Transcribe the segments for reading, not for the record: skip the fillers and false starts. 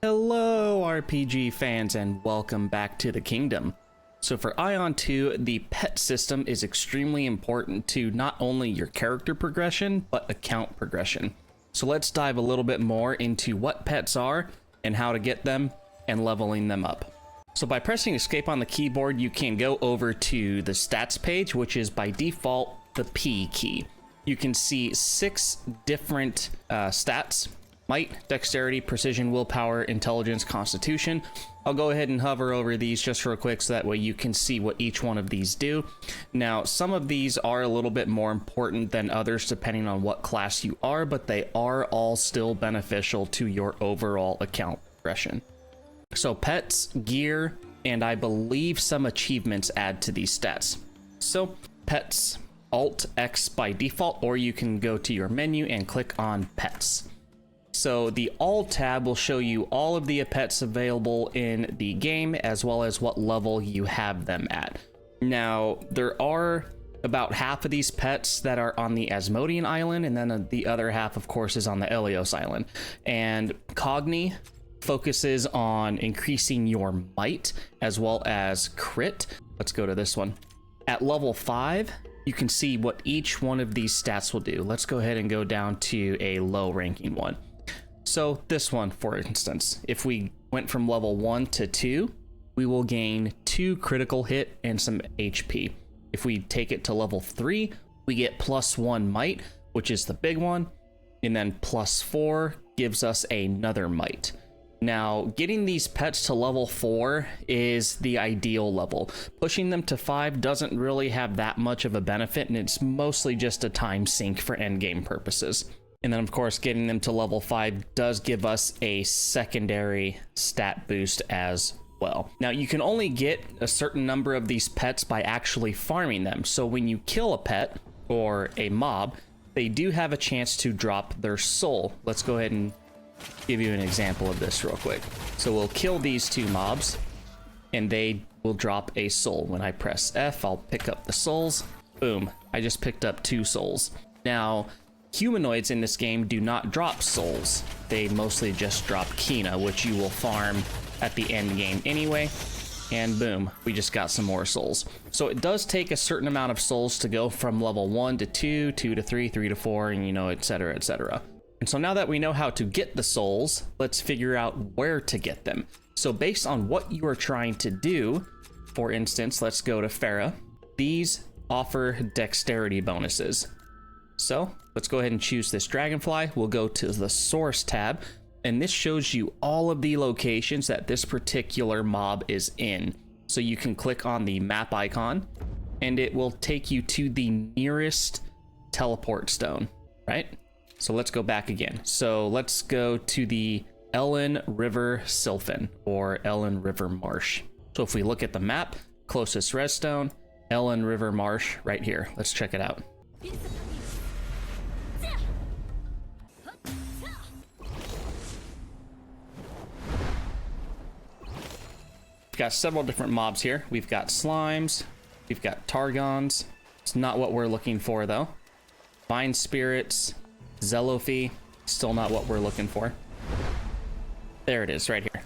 Hello RPG fans and welcome back to the kingdom. So for Aion 2, the pet system is extremely important to not only your character progression, but account progression. So let's dive a little bit more into what pets are and how to get them and leveling them up. So by pressing escape on the keyboard, you can go over to the stats page, which is by default the P key. You can see 6 different stats: might, dexterity, precision, willpower, intelligence, constitution. I'll go ahead and hover over these just real quick so that way you can see what each one of these do. Now, some of these are a little bit more important than others depending on what class you are, but they are all still beneficial to your overall account progression. So pets, gear, and I believe some achievements add to these stats. So pets, Alt X by default, or you can go to your menu and click on pets. So the All tab will show you all of the pets available in the game, as well as what level you have them at. Now, there are about half of these pets that are on the Asmodean Island, and then the other half, of course, is on the Elios Island. And Cogni focuses on increasing your might, as well as crit. Let's go to this one. At level 5, you can see what each one of these stats will do. Let's go ahead and go down to a low ranking one. So this one, for instance, if we went from level 1 to 2, we will gain 2 critical hit and some HP. If we take it to level 3, we get +1 might, which is the big one, and then +4 gives us another might. Now, getting these pets to level 4 is the ideal level. Pushing them to 5 doesn't really have that much of a benefit, and it's mostly just a time sink for endgame purposes. And then, of course, getting them to level 5 does give us a secondary stat boost as well. Now, you can only get a certain number of these pets by actually farming them. So when you kill a pet or a mob, they do have a chance to drop their soul. Let's go ahead and give you an example of this real quick. So we'll kill these 2 mobs and they will drop a soul. When I press F, I'll pick up the souls. Boom, I just picked up 2 souls. Now, humanoids in this game do not drop souls. They mostly just drop Kina, which you will farm at the end game anyway. And boom, we just got some more souls. So it does take a certain amount of souls to go from level 1 to 2, 2 to 3, 3 to 4, and you know, etc, etc. And so now that we know how to get the souls, let's figure out where to get them. So based on what you are trying to do, for instance, let's go to Farah. These offer dexterity bonuses. So let's go ahead and choose this dragonfly. We'll go to the source tab, and this shows you all of the locations that this particular mob is in. So you can click on the map icon and it will take you to the nearest teleport stone, right? So let's go back again. So let's go to the Ellen River Sylphin, or Ellen River Marsh. So if we look at the map, closest redstone, Ellen River Marsh right here. Let's check it out. We've got several different mobs here. We've got slimes, we've got targons. It's not what we're looking for though. Vine spirits, Zelophi, still not what we're looking for. There it is, right here.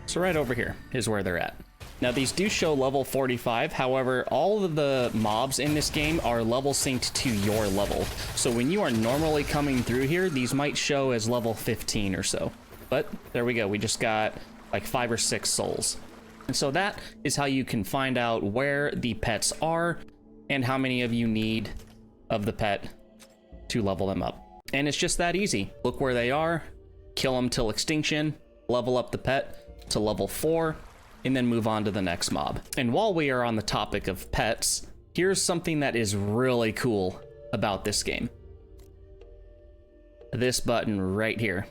So right over here is where they're at. Now these do show level 45, however, all of the mobs in this game are level synced to your level. So when you are normally coming through here, these might show as level 15 or so. But there we go, we just got like 5 or 6 souls. And so that is how you can find out where the pets are and how many of you need of the pet to level them up. And it's just that easy. Look where they are, kill them till extinction, level up the pet to level 4, and then move on to the next mob. And while we are on the topic of pets, here's something that is really cool about this game. This button right here.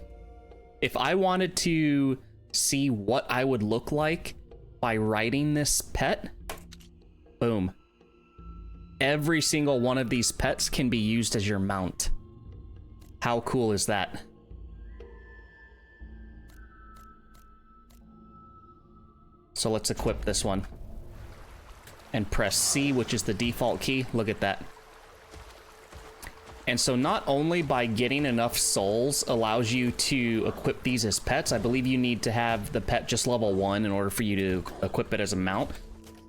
If I wanted to see what I would look like by riding this pet, boom. Every single one of these pets can be used as your mount. How cool is that? So let's equip this one. and press C, which is the default key. Look at that. And so not only by getting enough souls allows you to equip these as pets, I believe you need to have the pet just level 1 in order for you to equip it as a mount,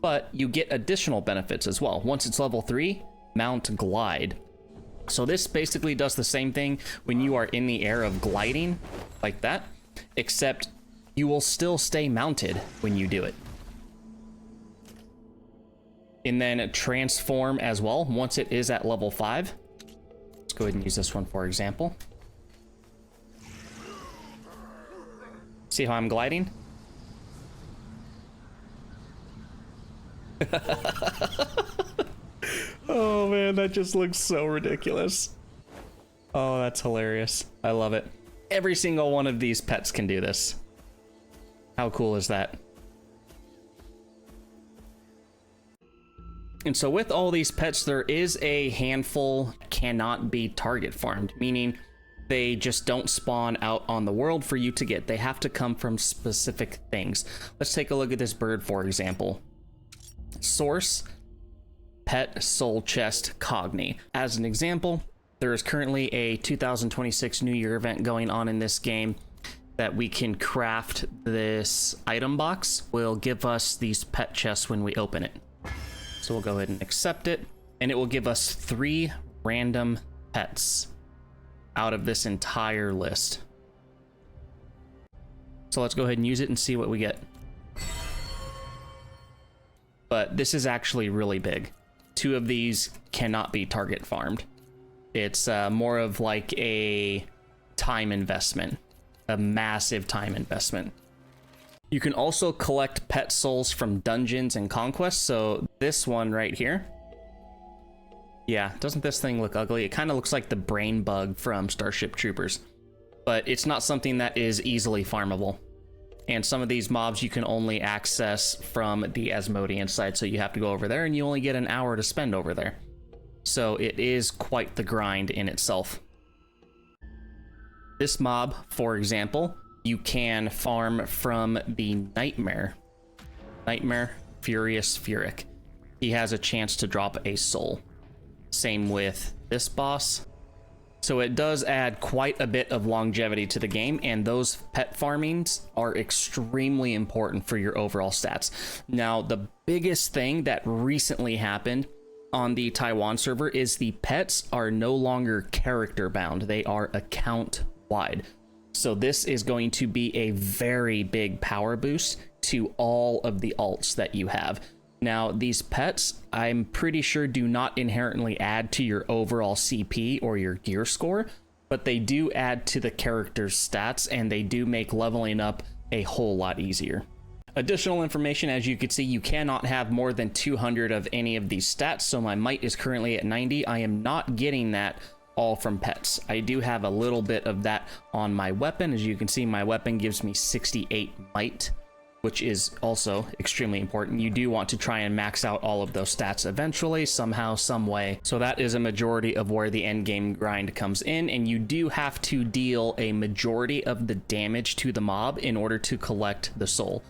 but you get additional benefits as well. Once it's level 3, mount glide. So this basically does the same thing when you are in the air of gliding like that, except you will still stay mounted when you do it. And then transform as well once it is at level 5. Let's go ahead and use this one for example. See how I'm gliding? Oh man, that just looks so ridiculous. Oh, that's hilarious. I love it. Every single one of these pets can do this. How cool is that? And so with all these pets, there is a handful cannot be target farmed, meaning they just don't spawn out on the world for you to get. They have to come from specific things. Let's take a look at this bird, for example. Source, pet, soul chest, cogni. As an example, there is currently a 2026 New Year event going on in this game that we can craft. This item box will give us these pet chests when we open it. So we'll go ahead and accept it, and it will give us 3 random pets out of this entire list. So let's go ahead and use it and see what we get. But this is actually really big. 2 of these cannot be target farmed. It's more of like a time investment, a massive time investment. You can also collect pet souls from dungeons and conquests. So this one right here. Yeah, doesn't this thing look ugly? It kind of looks like the brain bug from Starship Troopers, but it's not something that is easily farmable. And some of these mobs you can only access from the Asmodean side, so you have to go over there and you only get an hour to spend over there. So it is quite the grind in itself. This mob, for example, you can farm from the Nightmare. Nightmare, Furious Furic. He has a chance to drop a soul. Same with this boss. So it does add quite a bit of longevity to the game, and those pet farmings are extremely important for your overall stats. Now, the biggest thing that recently happened on the Taiwan server is the pets are no longer character bound. They are account wide. So this is going to be a very big power boost to all of the alts that you have. Now, these pets, I'm pretty sure, do not inherently add to your overall CP or your gear score, but they do add to the character's stats, and they do make leveling up a whole lot easier. Additional information, as you can see, you cannot have more than 200 of any of these stats, so my might is currently at 90. I am not getting that all from pets. I do have a little bit of that on my weapon. As you can see, my weapon gives me 68 might, which is also extremely important. You do want to try and max out all of those stats eventually, somehow, some way. So that is a majority of where the end game grind comes in, and you do have to deal a majority of the damage to the mob in order to collect the soul.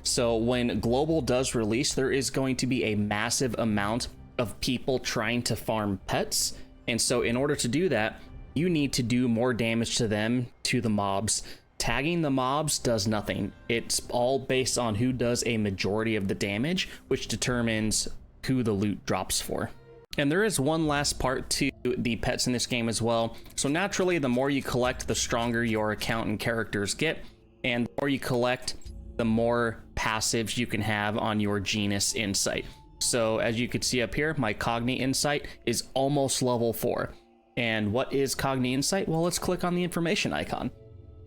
So when Global does release, there is going to be a massive amount of people trying to farm pets. And so in order to do that, you need to do more damage to them, to the mobs. Tagging the mobs does nothing. It's all based on who does a majority of the damage, which determines who the loot drops for. And there is one last part to the pets in this game as well. So naturally, the more you collect, the stronger your account and characters get. And the more you collect, the more passives you can have on your genus insight. So as you can see up here, my Cogni Insight is almost level 4. And what is Cogni Insight? Well, let's click on the information icon.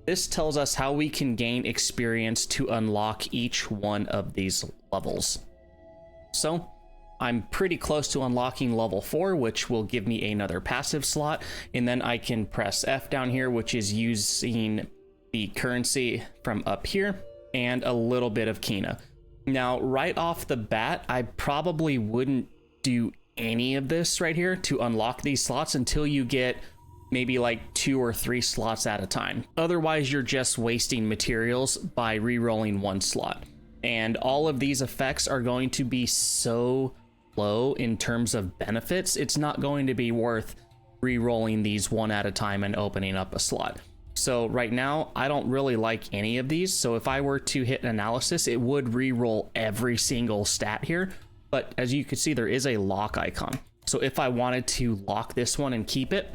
This tells us how we can gain experience to unlock each one of these levels. So I'm pretty close to unlocking level 4, which will give me another passive slot. And then I can press F down here, which is using the currency from up here and a little bit of Kina. Now, right off the bat, I probably wouldn't do any of this right here to unlock these slots until you get maybe like 2 or 3 slots at a time. Otherwise, you're just wasting materials by re-rolling 1 slot. And all of these effects are going to be so low in terms of benefits, it's not going to be worth re-rolling these one at a time and opening up a slot. So right now, I don't really like any of these. So if I were to hit analysis, it would re-roll every single stat here. But as you can see, there is a lock icon. So if I wanted to lock this one and keep it,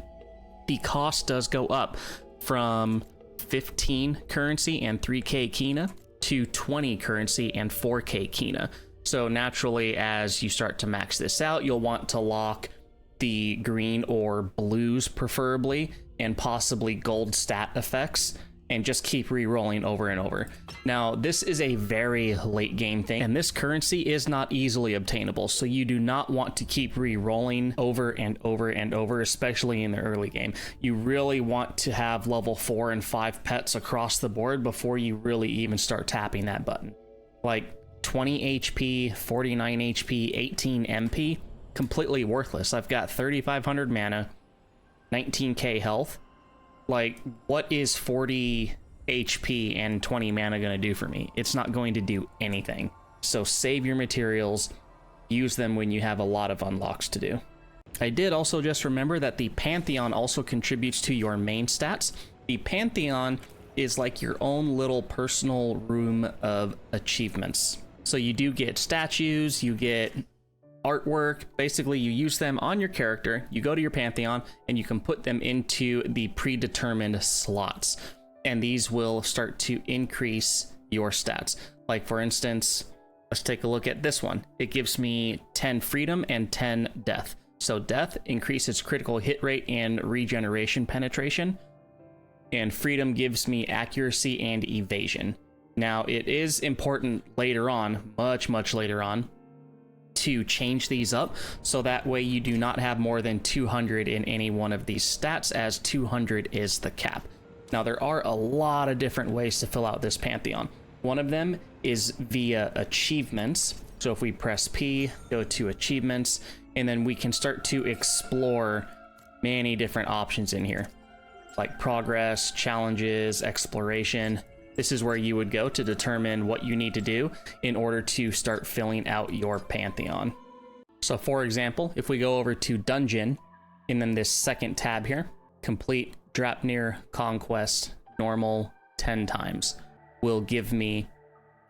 the cost does go up from 15 currency and 3k Kina to 20 currency and 4k Kina. So naturally, as you start to max this out, you'll want to lock the green or blues preferably, and possibly gold stat effects, and just keep re-rolling over and over. Now, this is a very late game thing, and this currency is not easily obtainable, so you do not want to keep re-rolling over and over and over, especially in the early game. You really want to have level 4 and 5 pets across the board before you really even start tapping that button. Like 20 HP, 49 HP, 18 MP, completely worthless. I've got 3,500 mana, 19k health. Like, what is 40 HP and 20 mana gonna do for me? It's not going to do anything. So save your materials, use them when you have a lot of unlocks to do. I did also just remember that the Pantheon also contributes to your main stats. The Pantheon is like your own little personal room of achievements. So you do get statues, you get artwork. Basically, you use them on your character, you go to your Pantheon, and you can put them into the predetermined slots. And these will start to increase your stats. Like, for instance, let's take a look at this one. It gives me 10 freedom and 10 death. So death increases critical hit rate and regeneration penetration. And freedom gives me accuracy and evasion. Now, it is important later on, much later on, to change these up, so that way you do not have more than 200 in any one of these stats, as 200 is the cap. Now, there are a lot of different ways to fill out this Pantheon. One of them is via achievements. So if we press P, go to achievements, and then we can start to explore many different options in here, like progress, challenges, exploration. This is where you would go to determine what you need to do in order to start filling out your Pantheon. So for example, if we go over to Dungeon, and then this second tab here, complete Draupnir Conquest normal 10 times, will give me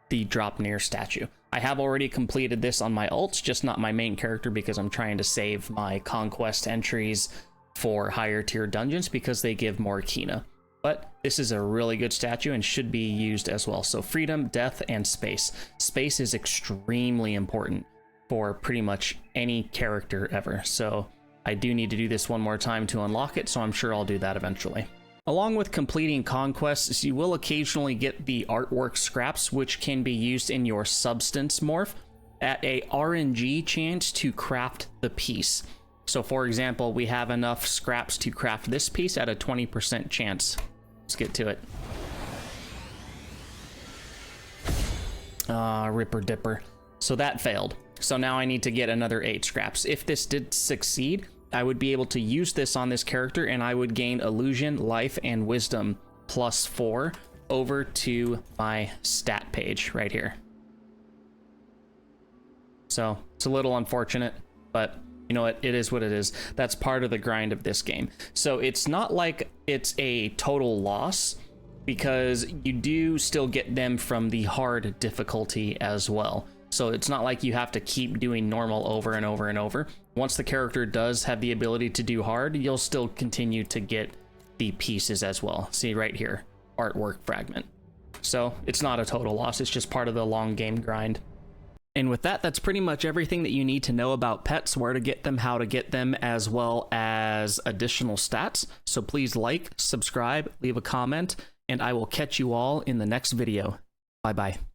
the Draupnir statue. I have already completed this on my alts, just not my main character, because I'm trying to save my Conquest entries for higher tier dungeons because they give more Kina. But this is a really good statue and should be used as well. So freedom, death, and space. Space is extremely important for pretty much any character ever. So I do need to do this one more time to unlock it, so I'm sure I'll do that eventually. Along with completing conquests, you will occasionally get the artwork scraps, which can be used in your substance morph at a RNG chance to craft the piece. So for example, we have enough scraps to craft this piece at a 20% chance. Let's get to it. Ripper Dipper. So that failed. So now I need to get another 8 scraps. If this did succeed, I would be able to use this on this character, and I would gain illusion, life, and wisdom +4 over to my stat page right here. So it's a little unfortunate, but you know what? It is what it is. That's part of the grind of this game. So it's not like it's a total loss, because you do still get them from the hard difficulty as well. So it's not like you have to keep doing normal over and over and over. Once the character does have the ability to do hard, you'll still continue to get the pieces as well. See right here, artwork fragment. So it's not a total loss, it's just part of the long game grind. And with that, that's pretty much everything that you need to know about pets, where to get them, how to get them, as well as additional stats. So please like, subscribe, leave a comment, and I will catch you all in the next video. Bye-bye.